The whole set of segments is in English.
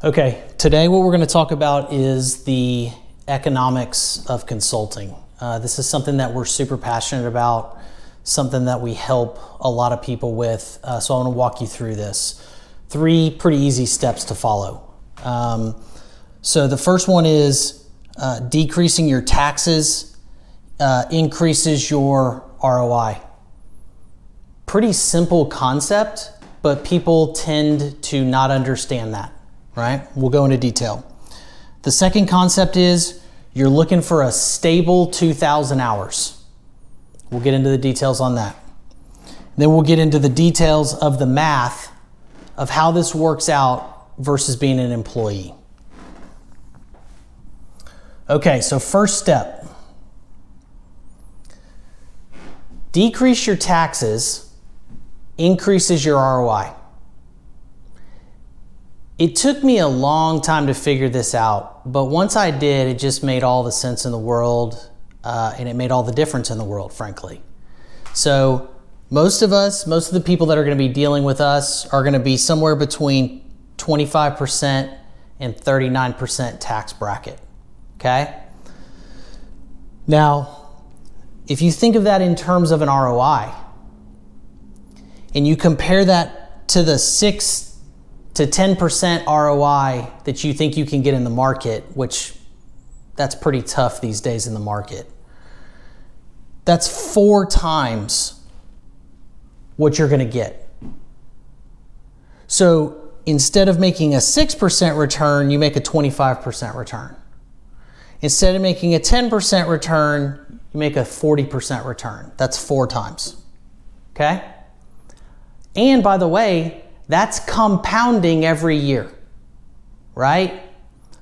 Okay, today what we're going to talk about is the economics of consulting. This is something that we're super passionate about, something that we help a lot of people with. So I want to walk you through this. 3 pretty easy steps to follow. So the first one is decreasing your taxes increases your ROI. Pretty simple concept, but people tend to not understand that. Right? We'll go into detail. The second concept is you're looking for a stable 2,000 hours. We'll get into the details on that. Then we'll get into the details of the math of how this works out versus being an employee. Okay, so first step. Decrease your taxes, increases your ROI. It took me a long time to figure this out, but once I did, it just made all the sense in the world, and it made all the difference in the world, frankly. So most of the people that are going to be dealing with us are going to be somewhere between 25% and 39% tax bracket, okay? Now, if you think of that in terms of an ROI, and you compare that to the 6 to 10% ROI that you think you can get in the market, which that's pretty tough these days in the market. That's 4 times what you're going to get. So instead of making a 6% return, you make a 25% return. Instead of making a 10% return, you make a 40% return. That's 4 times. Okay? And by the way, that's compounding every year, right?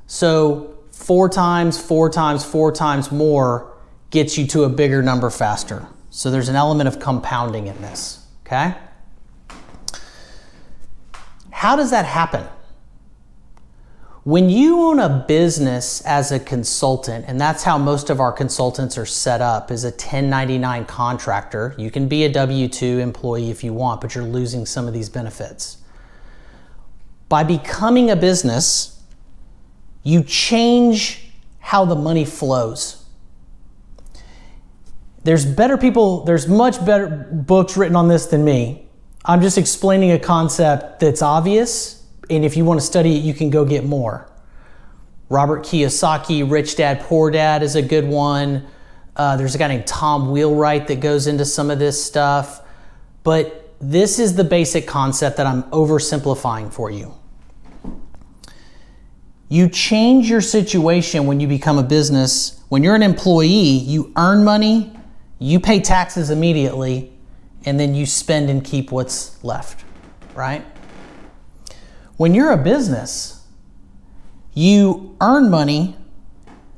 So 4 times, 4 times, 4 times more gets you to a bigger number faster. So there's an element of compounding in this, okay? How does that happen? When you own a business as a consultant, and that's how most of our consultants are set up, is a 1099 contractor. You can be a W-2 employee if you want, but you're losing some of these benefits. By becoming a business, you change how the money flows. There's much better books written on this than me. I'm just explaining a concept that's obvious, and if you want to study it, you can go get more. Robert Kiyosaki, Rich Dad, Poor Dad is a good one. There's a guy named Tom Wheelwright that goes into some of this stuff. But this is the basic concept that I'm oversimplifying for you. You change your situation when you become a business. When you're an employee, you earn money, you pay taxes immediately, and then you spend and keep what's left, right? When you're a business, you earn money,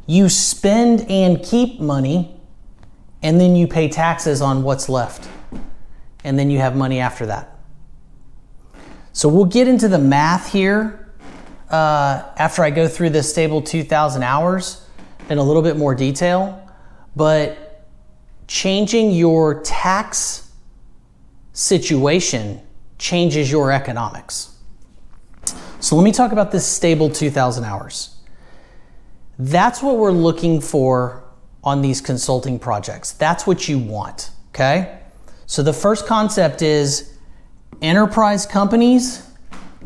you spend and keep money, and then you pay taxes on what's left. And then you have money after that. So we'll get into the math here after I go through this stable 2,000 hours in a little bit more detail, but changing your tax situation changes your economics. So let me talk about this stable 2,000 hours. That's what we're looking for on these consulting projects. That's what you want, okay? So the first concept is enterprise companies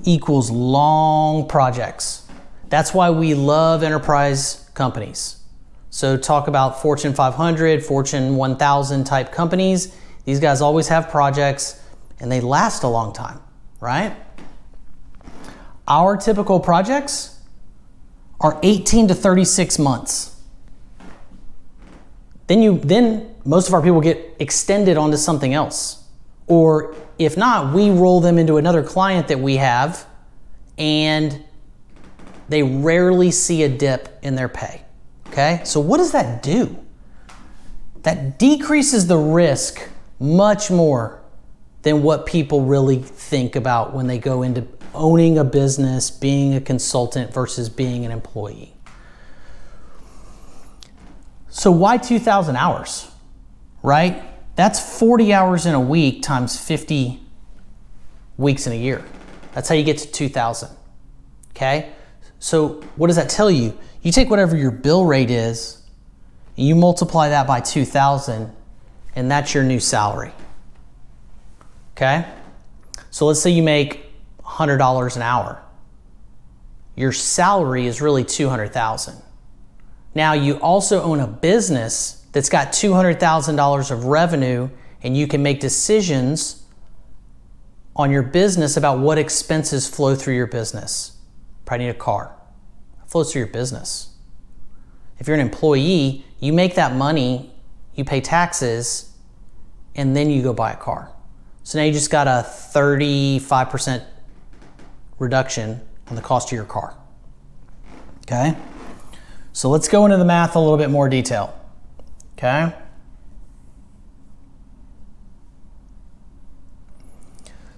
equals long projects. That's why we love enterprise companies. So talk about Fortune 500, Fortune 1000 type companies. These guys always have projects and they last a long time, right? Our typical projects are 18 to 36 months. Then most of our people get extended onto something else. Or if not, we roll them into another client that we have and they rarely see a dip in their pay, okay? So what does that do? That decreases the risk much more than what people really think about when they go into owning a business, being a consultant versus being an employee. So why 2,000 hours, right? That's 40 hours in a week times 50 weeks in a year. That's how you get to 2,000, okay? So what does that tell you? You take whatever your bill rate is, and you multiply that by 2,000, and that's your new salary. Okay? So let's say you make $100 an hour. Your salary is really $200,000. Now you also own a business that's got $200,000 of revenue, and you can make decisions on your business about what expenses flow through your business. Probably need a car. It flows through your business. If you're an employee, you make that money, you pay taxes, and then you go buy a car. So now you just got a 35% reduction on the cost of your car. Okay? So let's go into the math a little bit more detail. Okay?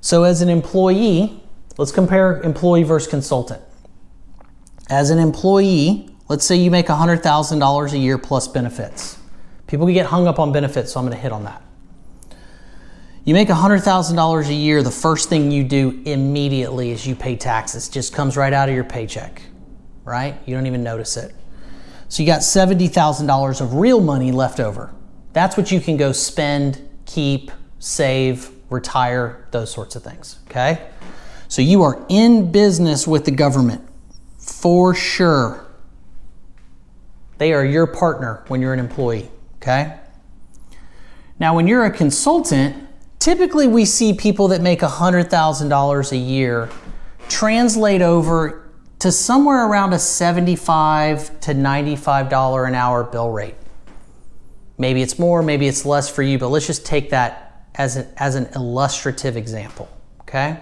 So as an employee, let's compare employee versus consultant. As an employee, let's say you make $100,000 a year plus benefits. People can get hung up on benefits, so I'm going to hit on that. You make $100,000 a year, the first thing you do immediately is you pay taxes. It just comes right out of your paycheck, right? You don't even notice it. So you got $70,000 of real money left over. That's what you can go spend, keep, save, retire, those sorts of things, okay? So you are in business with the government, for sure. They are your partner when you're an employee, okay? Now, when you're a consultant, typically we see people that make $100,000 a year translate over to somewhere around a $75 to $95 an hour bill rate. Maybe it's more, maybe it's less for you, but let's just take that as an illustrative example, okay?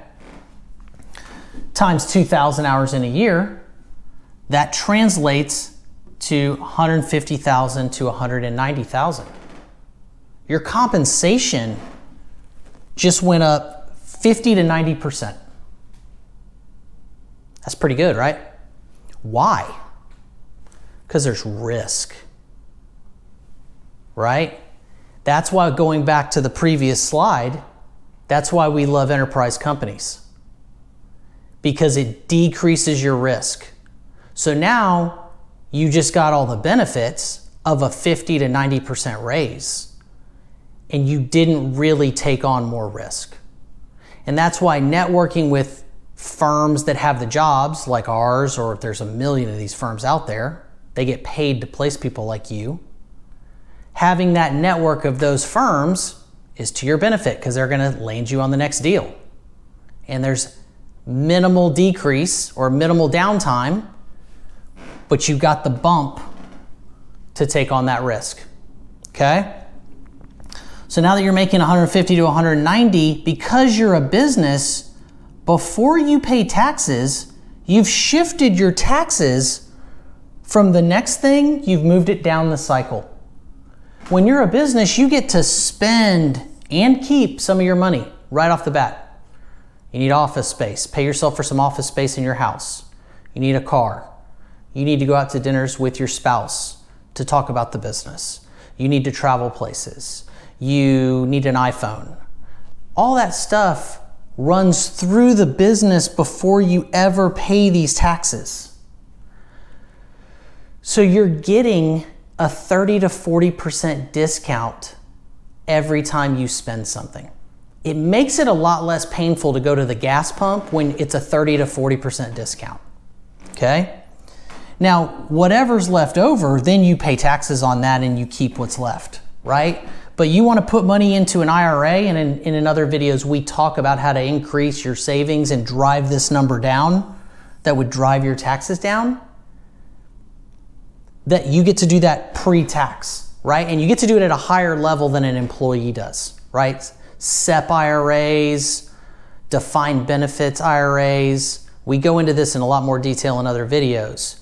Times 2,000 hours in a year, that translates to $150,000 to $190,000. Your compensation just went up 50 to 90%. That's pretty good, right? Why? Because there's risk, right? That's why, going back to the previous slide, that's why we love enterprise companies, because it decreases your risk. So now you just got all the benefits of a 50 to 90% raise, and you didn't really take on more risk. And that's why networking with firms that have the jobs like ours, or if there's a million of these firms out there, they get paid to place people like you. Having that network of those firms is to your benefit, because they're going to land you on the next deal. And there's minimal decrease or minimal downtime, but you got the bump to take on that risk. Okay? So now that you're making 150 to 190, because you're a business, before you pay taxes, you've shifted your taxes from the next thing, you've moved it down the cycle. When you're a business, you get to spend and keep some of your money right off the bat. You need office space. Pay yourself for some office space in your house. You need a car. You need to go out to dinners with your spouse to talk about the business. You need to travel places. You need an iPhone. All that stuff runs through the business before you ever pay these taxes. So you're getting a 30 to 40% discount every time you spend something. It makes it a lot less painful to go to the gas pump when it's a 30 to 40% discount, okay? Now, whatever's left over, then you pay taxes on that and you keep what's left, right? But you want to put money into an IRA, and in other videos, we talk about how to increase your savings and drive this number down that would drive your taxes down. That you get to do that pre-tax, right? And you get to do it at a higher level than an employee does, right? SEP IRAs, defined benefits IRAs. We go into this in a lot more detail in other videos,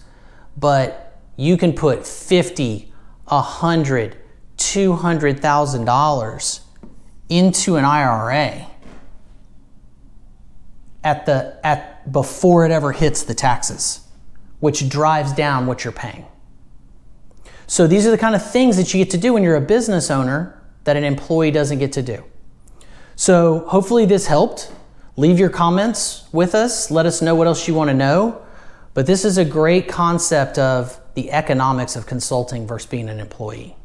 but you can put 50, 100, $200,000 into an IRA before it ever hits the taxes, which drives down what you're paying. So these are the kind of things that you get to do when you're a business owner that an employee doesn't get to do. So hopefully this helped. Leave your comments with us. Let us know what else you want to know. But this is a great concept of the economics of consulting versus being an employee.